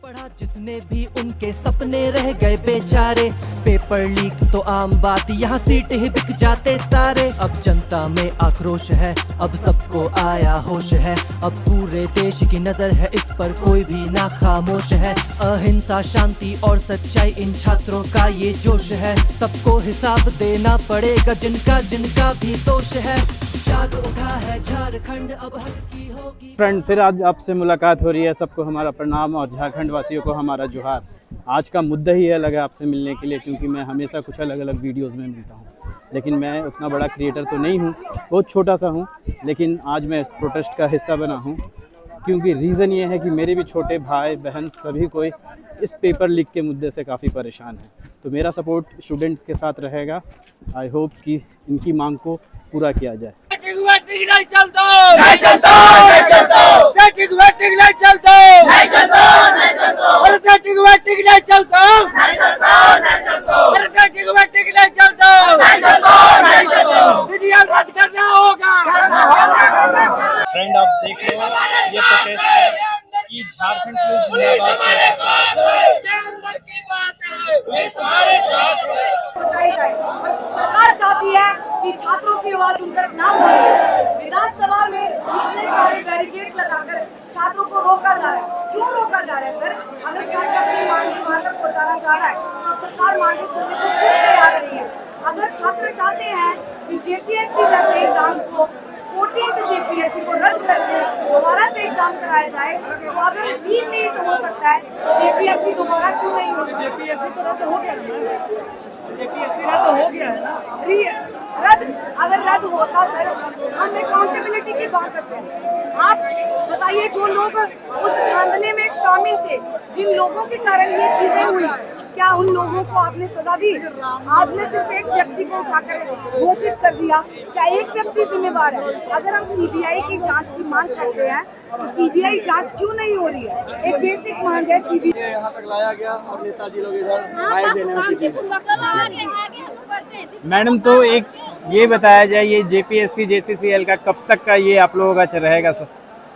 पढ़ा जिसने भी उनके सपने रह गए बेचारे। पेपर लीक तो आम बात, यहाँ सीट ही बिक जाते सारे। अब जनता में आक्रोश है, अब सबको आया होश है। अब पूरे देश की नजर है इस पर, कोई भी ना खामोश है। अहिंसा, शांति और सच्चाई, इन छात्रों का ये जोश है। सबको हिसाब देना पड़ेगा, जिनका जिनका भी दोष है। जाग उठा है झारखंड, अब हक की होगी। फ्रेंड, फिर आज आपसे मुलाकात हो रही है। सबको हमारा प्रणाम और झारखंड वासियों को हमारा जोहार। आज का मुद्दा ही अलग है आपसे मिलने के लिए, क्योंकि मैं हमेशा कुछ अलग अलग वीडियोस में मिलता हूँ, लेकिन मैं उतना बड़ा क्रिएटर तो नहीं हूँ, बहुत छोटा सा हूँ। लेकिन आज मैं इस प्रोटेस्ट का हिस्सा बना हूँ, क्योंकि रीज़न ये है कि मेरे भी छोटे भाई बहन सभी कोई इस पेपर लीक के मुद्दे से काफ़ी परेशान है। तो मेरा सपोर्ट स्टूडेंट्स के साथ रहेगा। आई होप कि इनकी मांग को पूरा किया जाए। नहीं चलता, नहीं चलता, नहीं चलता, सेटिंग वेटिंग नहीं चलता, नहीं चलता, नहीं चलता, और सेटिंग वेटिंग नहीं चलता, नहीं चलता, नहीं चलता, और सेटिंग वेटिंग नहीं चलता, नहीं चलता, नहीं चलता, वीडियो रद्द करना होगा। फ्रेंड, आप देख रहे हो ये प्रोटेस्ट है कि झारखंड पुलिस सरकार चाहती है कि छात्रों की आवाज उनकर नाम पहुंचे। विधानसभा में इतने सारे बैरिकेड लगाकर छात्रों को रोका जा रहा है। क्यों रोका जा रहा है सर? अगर छात्र अपनी मांगे वहां तक पहुंचाना चाह रहा है तो सरकार मांगे सुनने को क्यों तैयार नहीं है? अगर छात्र चाहते हैं कि जेपीएससी जैसे एग्जाम को 14th जेपीएससी को रद्द करके दोबारा से एग्जाम कराया जाए, तो अगर भी नहीं तो हो सकता है जेपीएससी दोबारा क्यों नहीं हो सकता? जेपीएससी तो रद्द हो गया, जेपीएससी रद्द हो गया है ना। रद्द अगर रद्द होता सर, हम अकाउंटेबिलिटी की बात करते हैं। आप बताइए, जो लोग उस धांधले में शामिल थे, जिन लोगों के कारण ये चीजें हुई, क्या उन लोगों को आपने सजा दी? आपने सिर्फ एक व्यक्ति को उठाकर घोषित कर दिया। क्या एक व्यक्ति जिम्मेवार है? अगर हम सीबीआई की जांच की मांग करते हैं तो सीबीआई जांच क्यों नहीं हो रही है? एक बेसिक मांग है सीबीआई। यहाँ तक लाया गया और नेताजी लोग इधर फाइट देने में। मैडम, तो एक ये बताया जाए, ये जेपीएससी जेसीसीएल का कब तक का ये आप लोगों का रहेगा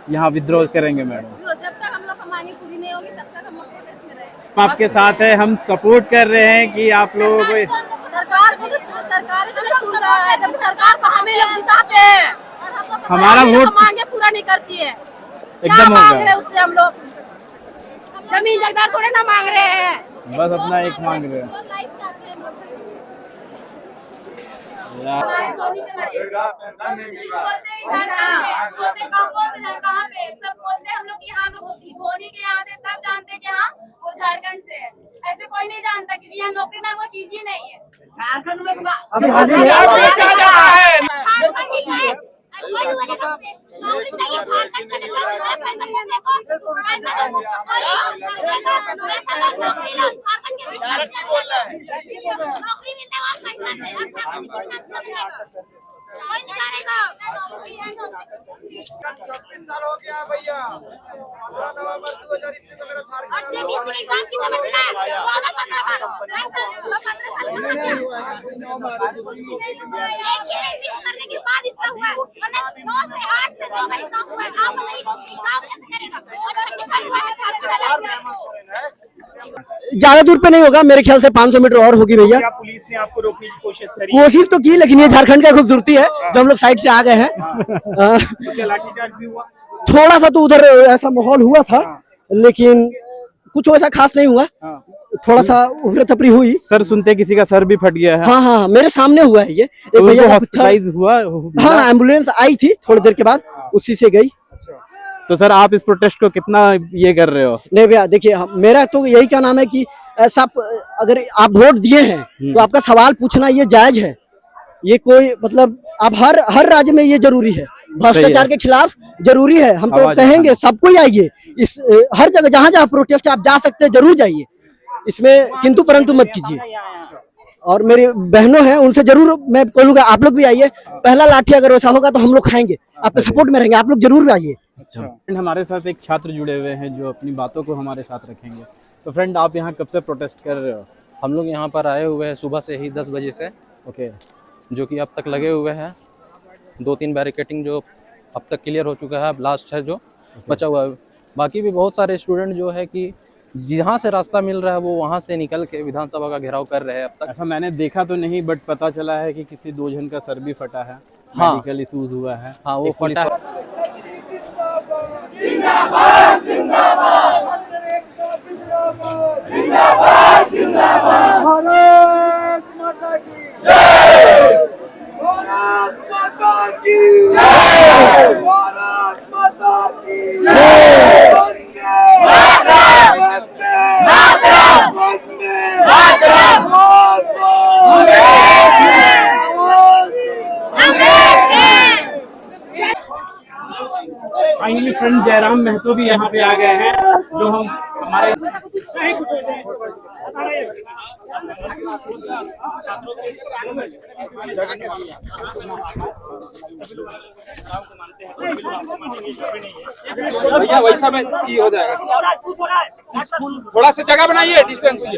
यहाँ विद्रोह करेंगे मैडम? जब तक हम लोग की मांगे पूरी नहीं होगी तब तक हम लोग प्रोटेस्ट में रहेंगे। हम आपके साथ है, हम सपोर्ट कर रहे हैं कि आप लोगों को सरकार को सुन रहा है, जब सरकार को हमें लोग जिताते हैं और हम लोग हमारा वोट मांगे पूरा नहीं करती है। क्या एकदम मांग होगा। रहे हैं उससे? हम लोग जमीन जायदाद थोड़े ना मांग रहे हैं, बस अपना एक मांग रहे हैं। धोनी के यहाँ से तब जानते कि हाँ वो झारखंड से है। ऐसे कोई नहीं जानता, क्योंकि यहाँ नौकरी ना वो चीज ही नहीं है। झारखंड में नौकरी चाहिए, झारखंड चले जाओ, पैसा मिलने को पैसा दो, नौकरी लो, झारखंड के नौकरी मिलने वाला पैसा दे, कोई नहीं जानेगा। 26 साल हो गया भैया, 15 नवंबर 2021 को मेरा और जेबीसी की एग्जाम की समझ में 14-15 बार 15 करने के बाद इसका हुआ, वरना 9 से 8 से 2 बार एग्जाम हुआ। आप बताइए एग्जाम कैसे करेगा? और 26 साल हुआ है झारखंड। ज्यादा दूर पे नहीं होगा, मेरे ख्याल से 500 मीटर और होगी भैया। क्या पुलिस ने आपको रोकने की कोशिश करी? कोशिश तो की, लेकिन ये झारखंड का खूबसूरती है जो हम लोग साइड से आ गए हैं। क्या लाठीचार्ज भी हुआ? थोड़ा सा तो उधर ऐसा माहौल हुआ था, लेकिन कुछ वैसा खास नहीं हुआ। थोड़ा सा उफरा थपरी हुई। सर, सुनते किसी का सर भी फट गया है। हाँ हाँ, मेरे सामने हुआ है ये। एक तो भैया हॉस्पिटलाइज हुआ? हाँ, एम्बुलेंस आई थी थोड़ी देर के बाद, उसी से गई। तो सर, आप इस प्रोटेस्ट को कितना ये कर रहे हो? नहीं भैया, देखिए मेरा तो यही क्या नाम है कि ऐसा, अगर आप वोट दिए हैं तो आपका सवाल पूछना ये जायज है। ये कोई मतलब अब हर राज्य में ये जरूरी है, भ्रष्टाचार के खिलाफ जरूरी है। हम तो कहेंगे सबको ही आइए, इस हर जगह जहाँ जहाँ प्रोटेस्ट आप जा सकते हैं जरूर जाइए, इसमें किंतु परंतु मत कीजिए। और मेरी बहनों हैं, उनसे जरूर मैं बोलूंगा आप लोग भी आइए। पहला लाठी अगर वैसा होगा तो हम लोग खाएंगे, आपके सपोर्ट में रहेंगे, आप लोग जरूर आइए। अच्छा, हमारे साथ एक छात्र जुड़े हुए हैं जो अपनी बातों को हमारे साथ रखेंगे। तो फ्रेंड, आप यहाँ कब से प्रोटेस्ट कर रहे हो? हम लोग यहाँ पर आए हुए हैं सुबह से ही 10 बजे से। ओके। जो कि अब तक लगे हुए हैं। 2-3 बैरिकेटिंग जो अब तक क्लियर हो चुका है, अब लास्ट है जो बचा हुआ है। बाकी भी बहुत सारे स्टूडेंट जो है कि जहाँ से रास्ता मिल रहा है वो वहाँ से निकल के विधानसभा का घेराव कर रहे हैं अब तक। ऐसा मैंने देखा तो नहीं, बट पता चला है कि किसी 2 जन का सर भी फटा है, हाँ। मेडिकल इश्यूज हुआ है। हाँ वो एक पुलिस फटा है। भारत माता की जय, भारत माता की जय, भारत माता की जय, वंदे मातरम, वंदे मातरम, वंदे मातरम, फाइनली फ्रेंड जयराम महतो भी यहाँ पे आ गए हैं, जो हम हमारे भैया वैसा में ये हो जाएगा, थोड़ा सा जगह बनाइए, डिस्टेंस हुई।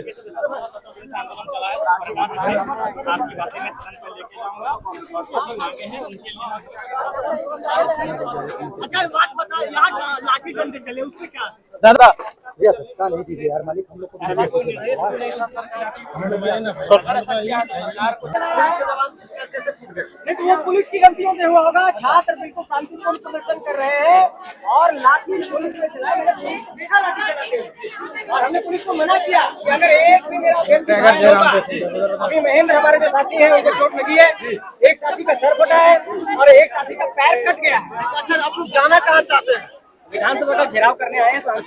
अच्छा बात बताओ, यहाँ लाठी डंडे चले उससे क्या? दादा नहीं दीजिए यार मालिक, हम लोग को नहीं तो वो पुलिस की गलतियों से हुआ होगा। छात्र बिल्कुल शांतिपूर्ण प्रदर्शन कर रहे हैं और लाठी पुलिस ने चलाया। मैंने पुलिस को देखा लाठी चलाते हुए और हमने पुलिस को मना किया कि अगर एक भी मेरा व्यक्ति घायल होगा, अभी महेंद्र हमारे जो साथी है उनको चोट लगी है, एक साथी का सर फटा है और एक साथी का पैर कट गया है। अच्छा आप लोग जाना कहाँ चाहते हैं? विधानसभा का घेराव करने आए हैं सांसद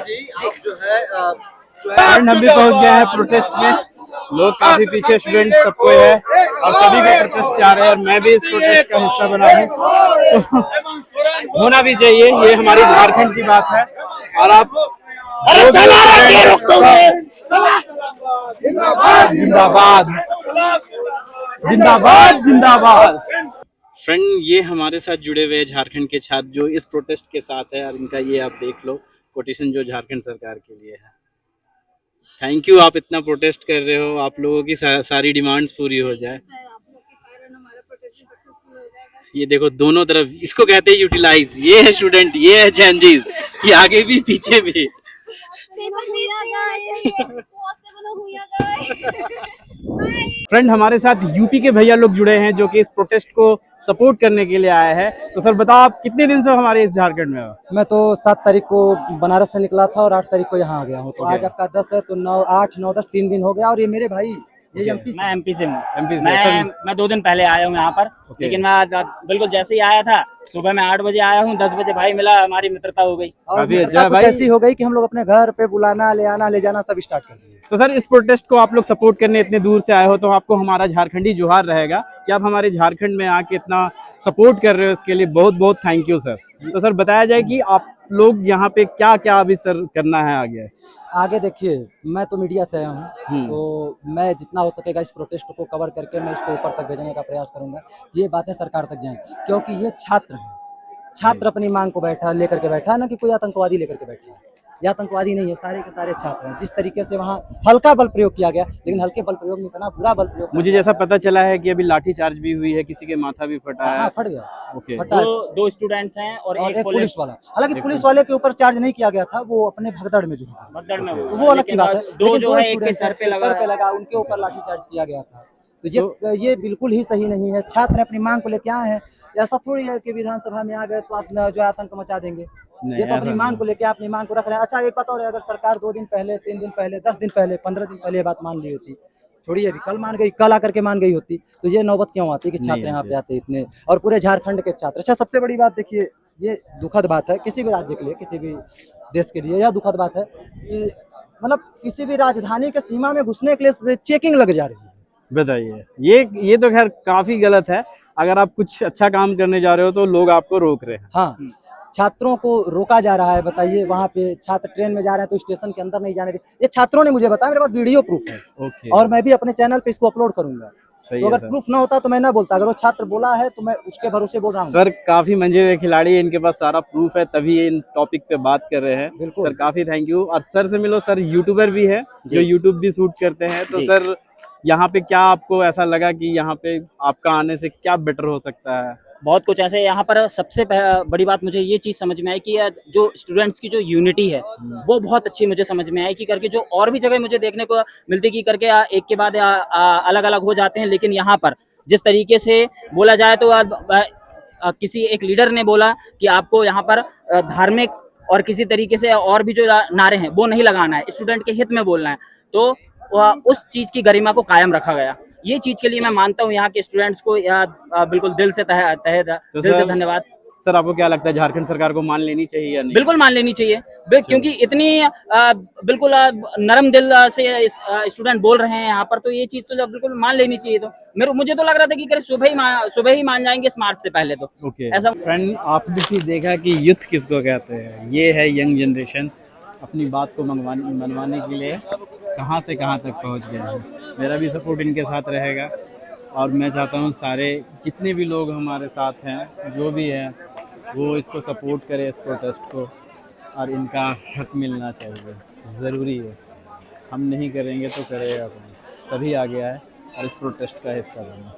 जी, आप जो है फ्रेंड हम भी पहुँच गए हैं प्रोटेस्ट में। लोग काफी पीछे, स्टूडेंट सबको है और सभी का प्रोटेस्ट चाह रहे हैं और मैं भी इस प्रोटेस्ट का हिस्सा बना हूँ, तो होना भी चाहिए। ये हमारी झारखंड की बात है और आप जिंदाबाद जिंदाबाद जिंदाबाद। फ्रेंड ये हमारे साथ जुड़े हुए झारखंड के छात्र जो इस प्रोटेस्ट के साथ है और इनका ये आप देख लो कोटेशन जो झारखंड सरकार के लिए है। थैंक यू, आप इतना प्रोटेस्ट कर रहे हो, आप लोगों की सारी डिमांड्स पूरी हो जाए। ये देखो दोनों तरफ, इसको कहते हैं यूटिलाइज। ये है स्टूडेंट, ये है चेंजेस, ये आगे भी पीछे भी। फ्रेंड हमारे साथ यूपी के भैया लोग जुड़े हैं जो कि इस प्रोटेस्ट को सपोर्ट करने के लिए आए हैं। तो सर बताओ, आप कितने दिन से हमारे इस झारखंड में हो? मैं तो 7 तारीख को बनारस से निकला था और 8 तारीख को यहाँ आ गया हूँ, तो आज आपका 10 है तो 9, 8, 9, 10 3 दिन हो गया। और ये मेरे भाई ये मैं एमपी से हूँ। MP से, मैं 2 दिन पहले आया हूँ यहाँ पर, लेकिन मैं बिल्कुल जैसे ही आया था, सुबह में 8 बजे आया हूँ, 10 बजे भाई मिला, हमारी मित्रता हो गई। और मित्रता कुछ ऐसी हो गई कि हम लोग अपने घर पे बुलाना, ले आना, ले जाना सब स्टार्ट कर दिए। तो सर इस प्रोटेस्ट को आप लोग सपोर्ट करने इतने दूर से आए हो, तो आपको हमारा झारखंडी जोहार रहेगा कि आप हमारे झारखंड में आके इतना सपोर्ट कर रहे हो, इसके लिए बहुत बहुत थैंक यू सर। तो सर बताया जाए कि आप लोग यहाँ पे क्या क्या अभी सर करना है आगे? देखिए, मैं तो मीडिया से आया हूँ, तो मैं जितना हो सकेगा इस प्रोटेस्ट को कवर करके मैं इसको ऊपर तक भेजने का प्रयास करूंगा, ये बातें सरकार तक जाएं, क्योंकि ये छात्र हैं। छात्र अपनी मांग को लेकर के बैठा है, ना कि कोई आतंकवादी लेकर के बैठा है। ये आतंकवादी नहीं है, सारे के सारे छात्र हैं। जिस तरीके से वहाँ हल्का बल प्रयोग किया गया, लेकिन हल्के बल प्रयोग में इतना बुरा बल प्रयोग, मुझे जैसा पता चला है कि अभी लाठी चार्ज भी हुई है, किसी के माथा भी फटा है। हाँ, फट गया। ओके। फटा है। 2 स्टूडेंट्स हैं और एक पुलिस वाला। हालांकि पुलिस वाले के ऊपर चार्ज नहीं किया गया था, वो अपने भगदड़ में जो है, भगदड़ में तो वो अलग की बात है। दो जो है एक के स्टूडेंट सर पे लगा, उनके ऊपर लाठी चार्ज किया गया था, तो ये बिल्कुल ही सही नहीं है। छात्र अपनी मांग को लेके आए हैं, ऐसा थोड़ी है कि विधानसभा में आ गए तो आप जो आतंक मचा देंगे। ये तो अपनी मांग को लेके अपनी मांग को रख रहे हैं। अच्छा एक बात और है, अगर सरकार 2 दिन पहले, 3 दिन पहले, 10 दिन पहले, 15 दिन पहले ये बात मान ली होती, छोड़िए अभी कल मान गई, कल आकर के मान गई होती, तो ये नौबत क्यों आती कि छात्र यहाँ पे आते इतने, और पूरे झारखंड के छात्र। अच्छा सबसे बड़ी बात देखिए, ये दुखद बात है किसी भी राज्य के लिए, किसी भी देश के लिए। यह दुखद बात है कि मतलब किसी भी राजधानी के सीमा में घुसने के लिए चेकिंग लग जा रही है। बताइए, ये तो खैर काफी गलत है। अगर आप कुछ अच्छा काम करने जा रहे हो तो लोग आपको रोक रहे हैं। हाँ, छात्रों को रोका जा रहा है। बताइए, वहाँ पे छात्र ट्रेन में जा रहे हैं तो स्टेशन के अंदर नहीं जाने दे। ये छात्रों ने मुझे बताया, मेरे पास वीडियो प्रूफ है। ओके। और मैं भी अपने चैनल पे इसको अपलोड करूंगा। तो अगर प्रूफ ना होता तो मैं ना बोलता, अगर वो छात्र बोला है तो मैं उसके भरोसे बोल रहा हूँ। सर काफी मंजे हुए खिलाड़ी है, इनके पास सारा प्रूफ है, तभी ये इन टॉपिक पे बात कर रहे हैं। बिल्कुल। सर काफी थैंक यू। और सर से मिलो, सर यूट्यूबर भी है जो यूट्यूब भी शूट करते हैं, तो सर यहाँ पे क्या आपको ऐसा लगा कि यहाँ पे आपका आने से क्या बेटर हो सकता है? बहुत कुछ ऐसे यहाँ पर सबसे बड़ी बात मुझे ये चीज़ समझ में आई कि जो स्टूडेंट्स की जो यूनिटी है वो बहुत अच्छी मुझे समझ में आई कि करके जो और भी जगह मुझे देखने को मिलती कि करके एक के बाद अलग अलग हो जाते हैं, लेकिन यहाँ पर जिस तरीके से बोला जाए तो किसी एक लीडर ने बोला कि आपको यहाँ पर धार्मिक और किसी तरीके से और भी जो नारे हैं वो नहीं लगाना है, स्टूडेंट के हित में बोलना है, तो उस चीज़ की गरिमा को कायम रखा गया। ये चीज़ के लिए मैं मानता हूँ यहाँ के स्टूडेंट्स को बिल्कुल दिल से दिल से धन्यवाद। सर आपको क्या लगता है झारखंड सरकार को मान लेनी चाहिए या नहीं? बिल्कुल मान लेनी चाहिए, क्योंकि इतनी बिल्कुल नरम दिल से स्टूडेंट बोल रहे हैं यहाँ पर, तो ये चीज़ तो बिल्कुल मान लेनी चाहिए। तो मुझे तो लग रहा था कि करे सुबह ही मान जाएंगे इस मार्च से पहले तो। ओके ऐसा फ्रेंड, आपने भी देखा कि यूथ किसको कहते हैं। ये है यंग जनरेशन, अपनी बात को मनवाने के लिए कहाँ से कहाँ तक पहुँच गया है। मेरा भी सपोर्ट इनके साथ रहेगा और मैं चाहता हूँ सारे जितने भी लोग हमारे साथ हैं, जो भी हैं, वो इसको सपोर्ट करें, इस प्रोटेस्ट को, और इनका हक मिलना चाहिए, ज़रूरी है। हम नहीं करेंगे तो करेगा कौन? सभी आ गया है और इस प्रोटेस्ट का हिस्सा बना।